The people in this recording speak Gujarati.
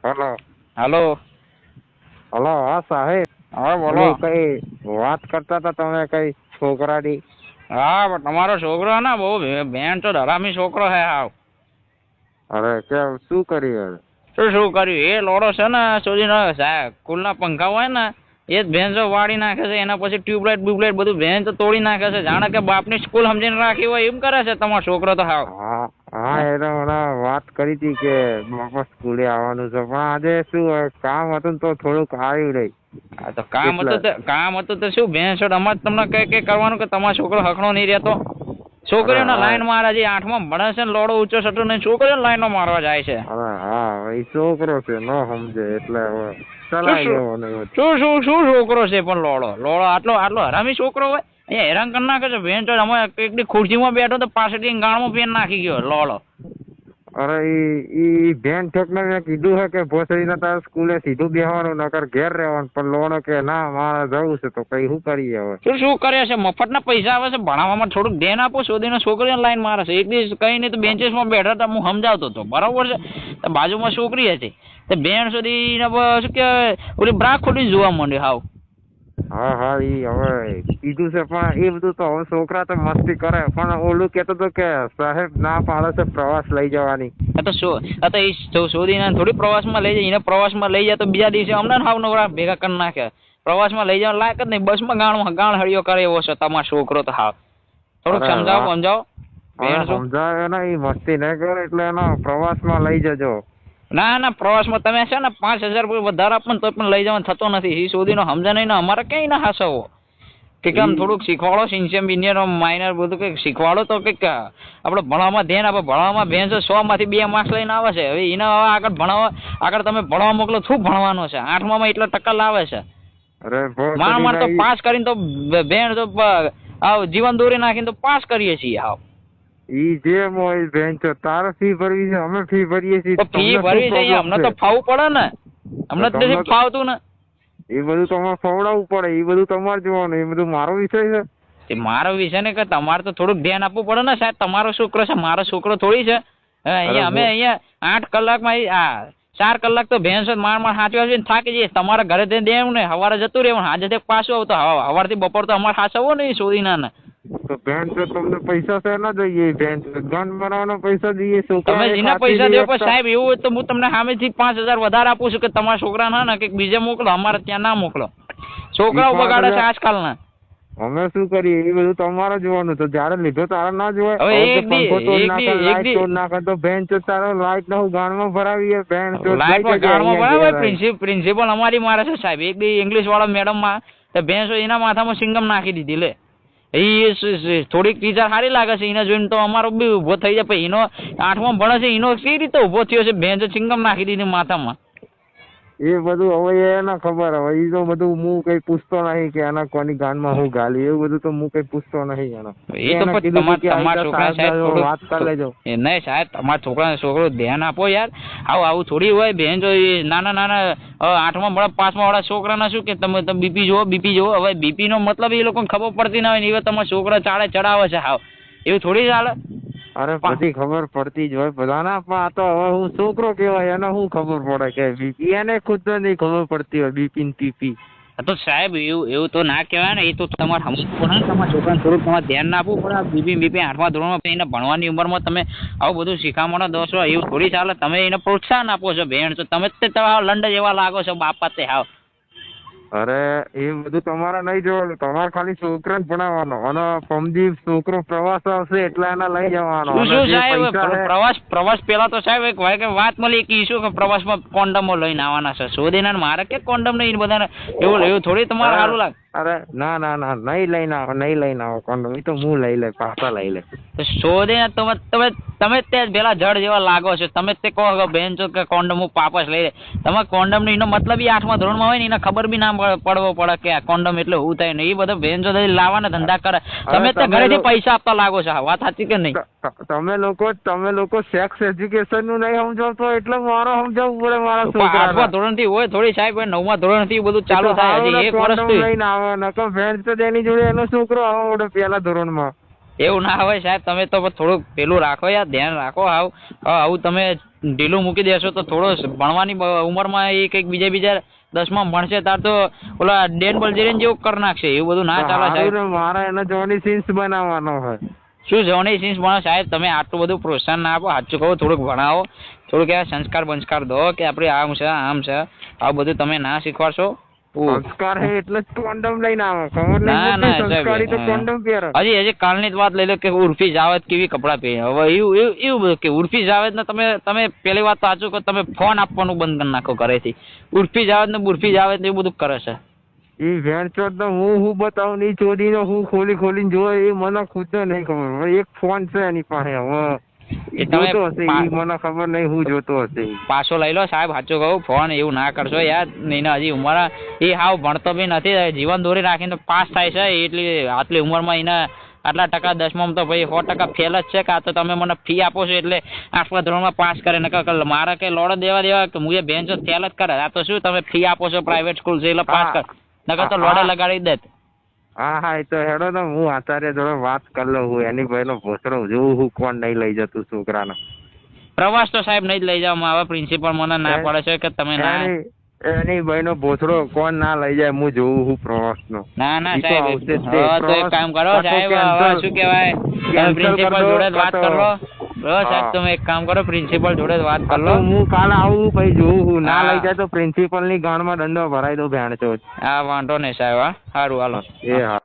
Hello hello hello. હા સાહેબ. હા બોલો. કઈ વાત કરતા હતા તમે કઈ છોકરાની? હા પણ તમારો છોકરો ને બહુ બેન તો હરામી છોકરો હે હાવ. અરે કેમ શું કર્યું? શું કર્યું એ લોડો છે ને સુધી સ્કૂલના પંખા હોય ને એ જ ભેંસો વાળી નાખે છે, એના પછી ટ્યુબલાઇટ બધું ભેંસ તોડી નાખે છે, જાણે કે બાપની સ્કૂલ સમજીને રાખી હોય એમ કરે છે તમારો છોકરો તો હાવ. હા હા, એને હમણાં વાત કરી હતી કે બાપા સ્કૂલે આવવાનું છે, પણ આજે શું કામ હતું તો થોડુંક આવ્યું નહીં. હા તો કામ હતું તો શું ભેંસ અમારે તમને કઈ કરવાનું કે તમારો છોકરો હકણો નહીં રહેતો. છોકરીઓને હા લાઈન મારે છે, 8માં ભણે છે ને લોડો ઊંચો સટો નહીં, છોકરીઓને લાઈનો મારવા જાય છે. અરે હા, એ છોકરો છે ન સમજે એટલે હવે ચલાવી લેવાનું. શું છોકરો છે પણ લોડો આટલો હરામી છોકરો હોય. અહીંયા હેરાન કરી નાખે છે ભેંસ. અમે એકડી ખુરશીમાં બેઠો તો પાછળથી ગાળમાં પેન નાખી ગયો લોડો. અરે ઈ બેન ઠોકને મેં કીધું છે કે ભોસડીને તારે સ્કૂલે સીધું બેસવાનું, નકર ઘેર રહેવાનું, પણ લોણો કે ના મારે જવું છે, તો કઈ શું કરીએ હવે? શું કરે છે? મફતના પૈસા આવે છે, ભણાવવામાં થોડુંક ધ્યાન આપો. શોધીને છોકરીને લાઈન મારે છે. એક દિવસ કઈ નહીં તો બેન્ચીસમાં બેઠા હતા, હું સમજાવતો હતો, બરાબર છે. બાજુમાં છોકરી હતી, તે બેન સુધી શું કે ઓલી બ્રાક ખોટીને જોવા માંડ્યો હાવ. હા હા, ઈ હવે કીધું છે, પણ એ બધું તો હવે છોકરા તો મસ્તી કરે, પણ ઓલું કેતો હતો કે સાહેબ ના પાડે છે પ્રવાસ લઈ જવાની. એ શોધીને થોડી પ્રવાસમાં લઈ જાય, એને પ્રવાસમાં લઈ જાય તો બીજા દિવસે અમને હાવ નવરા ભેગા કરી નાખે. પ્રવાસમાં લઈ જવા લાયક જ નહીં, બસમાં ગાણ હળિયો કરે એવો છે તમારો છોકરો તો હાવ. થોડુંક સમજાવો. સમજાવે ને, એ મસ્તી નહીં કરે એટલે એનો પ્રવાસમાં લઈ જજો. ના પ્રવાસમાં તમે છે ને 5,000 રૂપિયા વધારે આપો ને તો પણ લઈ જવાનો થતો નથી. એ શોધીનો સમજે નહીં ને અમારે ક્યાંય ના હાસવો કે આમ થોડુંક શીખવાડો, સિન્સિયમ ઇન્ડિયન માઇનર બધું કંઈક શીખવાડો તો કંઈક આપણે ભણવામાં ધ્યાન આપો. ભણવામાં ભેંસો 100માંથી 2 માર્ક્સ લઈને આવે છે. હવે એને આગળ તમે ભણવા મોકલો, શું ભણવાનું છે? 8માં એટલા ટકા લાવે છે. માર તો પાસ કરીને તો બેન તો જીવન દોરી નાખીને તો પાસ કરીએ છીએ હાવ. ઈ જેમ હોય બેન તો તારે ફી ભરવી છે, અમે ફી ભરીએ છીએ. ફી ભરવી છે અમને તો ફાવવું પડે ને, અમને તો નથી ફાવતું ને. એ બધું તમારે ફવડાવવું પડે, એ બધું તમારે જોવાનું, એ બધું મારો વિષય છે. મારો વિષય ને કે તમારે તો થોડુંક ધ્યાન આપવું પડે ને સાહેબ. તમારો છોકરો છે, મારો છોકરો થોડી છે. અહીંયા 8 કલાકમાં 4 કલાક તો ભેંસ માર સાચવા છે, થાકી જઈએ. તમારા ઘરે દેવું ને, સવારે જતું રહેવું, આજે પાછું આવું તો સવારથી બપોર તો અમારે સાચવો ને છોડીના ને. તો બેન તો તમને પૈસા છે ના જોઈએ, બેન ગન બનાવવાનો પૈસા દઈએ. તમે જેના પૈસા દો પણ સાહેબ એવું હોય તો હું તમને સામેથી 5,000 વધારે આપું છું કે તમારા છોકરા ના કે બીજે મોકલો, અમારે ત્યાં ના મોકલો. છોકરાઓ બગાડે છે આજકાલના. અમે શું કરીએ એ બધું તમારે જોવાનું. તો જયારે લીધો તારે ના જોવાય. હવે તો બેન તો તારો લાઈટ નો ગાણમાં ભરાવીએ. બેન પ્રિન્સિપલ અમારી મારે છે સાહેબ. એક દી ઇંગ્લિશ વાળા મેડમ માં ભેંસો એના માથામાં સિંગમ નાખી દીધી લે. એ થોડીક ટીચર સારી લાગે છે, એને જોઈને તો અમારો બી ઉભો થઈ જાય. પછી એનો 8માં ભણે છે, એનો કઈ રીતે ઉભો થયો છે? ભેંસો સિંગમ નાખી દીધી માથામાં. એ બધું હવે એને ખબર. હવે એ તો બધું હું કઈ પૂછતો નહીં કે એના કોની ગાનમાં હું ગાલી, એવું બધું તો હું કઈ પૂછતો નહીં. એ તો તમારા છોકરા સાહેબ વાત કરી લેજો. નહીં સાહેબ, તમારા છોકરો ધ્યાન આપો યાર. આવું થોડી હોય. બેન જો નાના 8માં ભણે 5માં વાળા છોકરાના શું કે તમે બીપી જુઓ. હવે બીપી નો મતલબ એ લોકોને ખબર પડતી ના હોય ને, એ તમારા છોકરા ચાળે ચડાવે છે હાવ. એવું થોડી ચાલે. અરે બધી ખબર પડતી જ હોય બધાના, પણ આ તો હવે હું છોકરો કેવાય, એને શું ખબર પડે કે બીપી? એને ખુદ નહીં ખબર પડતી હોય બીપી ને પીપી. તો સાહેબ એવું તો ના કહેવાય ને. એ તો તમારે સમજવું પડે. તમારા છોકરાને થોડુંક તમારે ધ્યાન ના આપવું પડે. બીપી 8મા ધોરણમાં એને ભણવાની ઉંમરમાં તમે આવું બધું શીખામણો દો છો, એવું થોડી ચાલે. તમે એને પ્રોત્સાહન આપો છો બેન, તો તમે લંડ જેવા લાગો છો બાપા તે હાવ. અરે એ બધું તમારે નહીં જોવાનું. તમારે ખાલી છોકરાને ભણાવવાનો, અને પમજી છોકરો પ્રવાસ આવશે એટલે એને લઈ જવાનો. શું સાહેબ પ્રવાસ પેલા તો સાહેબ એક વાત મળી કે ઈશું કે પ્રવાસમાં કોન્ડમો લઈને આવવાના છે. શોધીને મારે કે કોન્ડમ નહીં બધાને એવું થોડી તમારે સારું લાગે. અરે ના નહીં લઈને આવો કોન્ડમ. એ તો હું લઈ લે, પાછા લઈ લે. શોધીને તમે તે પેલા જડ જેવા લાગો છો. તમે તે કહો બેન છો કે કોન્ડમ હું પાપસ લઈ લે. તમારે કોન્ડમ એનો મતલબ 8મા ધોરણમાં હોય ને, એને ખબર બી ના પડવો પડે કે કોન્ડમ એટલે હું થાય ને. એ બધા બેન છો લાવવાના ધંધા કરે. તમે તે ઘરેથી પૈસા આપતા લાગો છો. વાત સાચી કે નહીં? તમે લોકો સેક્સ એજ્યુકેશન નું નહીં સમજાવતો એટલે મારો સમજાવવું પડે. મારા છોકરા 8મા ધોરણ થી હોય થોડી સાહેબ, 9મા ધોરણ થી બધું ચાલુ થાય. હજી 1 વર્ષ લઈને આવે નકો ફ્રેન્ડ તો તેની જોડે એનો છોકરો આવે પેલા ધોરણમાં. એવું ના હોય સાહેબ, તમે તો થોડુંક પેલું રાખો યાર, ધ્યાન રાખો. આવું તમે ઢીલું મૂકી દેશો તો થોડો ભણવાની ઉંમરમાં એ કંઈક બીજા 10માં ભણશે તાર તો ઓલા ડેન બલ્જેરિયન જેવું કરી નાખશે. એવું બધું ના ચાલે સાહેબ. મારે એને જોની સીન્સ બનાવવાનો હોય. શું જોની સીન્સ ભણો સાહેબ? તમે આટલું બધું પ્રોત્સાહન ના આપો. સાચું કહો, થોડુંક ભણાવો, થોડુંક સંસ્કાર બંસ્કાર દો કે આપણે આમ છે આવું બધું તમે ના શીખવાડશો. સંસ્કાર હે એટલે જ કોન્ડમ લઈને આવે. ખબર નહીં સંસ્કારી તો કોન્ડમ પહેરે. હજી કાલની જ વાત લઈ લો કે ઉર્ફી જાવેદ કેવી કપડાં પહેરે. હવે એવું બધું કે ઉર્ફી જાવેદ ને તમે પેલી વાત તો સાચું કહો, તમે ફોન આપવાનું બંધ કરી નાખો ઘરેથી. ઉર્ફી જાવેદ ને બુર્ફી જાવેદ ને એવું બધું કરે છે. એ વેણચોદ તો હું બતાવું નહીં, ચોરીનો હું ખોલીને જોયો એ મને ખુદ નહીં ખબર. એક ફોન છે એની પાસે. હવે એ જોતો હશે, એ મને ખબર નહીં હું જોતો હશે. પાછો લઈ લો સાહેબ, સાચું કહું, ફોન એવું ના કરશો યાર. નહીં હજી ઉંમર એ હાવ ભણતો બી નથી, જીવન દોરી રાખીને પાસ થાય છે. એટલી આટલી ઉંમરમાં એને આટલા ટકા 10માં તો ભાઈ 100% ફેલ જ છે. કાં તો તમે મને ફી આપો છો એટલે 8મા ધોરણમાં પાસ કરે. નકર મારે કઈ લોડો દેવા કે હું એ બેન છો ફેલ જ કરે. આ તો શું તમે ફી આપો છો, પ્રાઇવેટ સ્કૂલ છે એટલે પાસ કર. નકર તો લોડે લગાડી દે. હા એ તો હેડો ને, હું આચાર્ય જોડે વાત કરી લઉં. હું એની ભાઈનો ભોસડો જોઉં હું કોણ નહીં લઈ જતું છોકરાને. પ્રવાસ તો સાહેબ નહીં જ લઈ જાવ. મારા પ્રિન્સિપલ મને ના પડે છે કે તમે ના. એની ભાઈનો ભોસડો કોણ ના લઈ જાય, હું જોઉં હું પ્રવાસનો. ના સાહેબ, તો એક કામ કરો સાહેબ, શું કહેવાય, પ્રિન્સિપલ જોડે જ વાત કરો. સાહેબ તમે એક કામ કરો, પ્રિન્સિપલ જોડે જ વાત કરો. હું કાલે આવું ભાઈ જોઉં હું. ના લઈ જાય તો પ્રિન્સિપલ ની ગાંડમાં દંડો ભરાઈ દો ભેણ છો. હા વાંધો નહીં સાહેબ. હા સારું, હાલો. એ હા.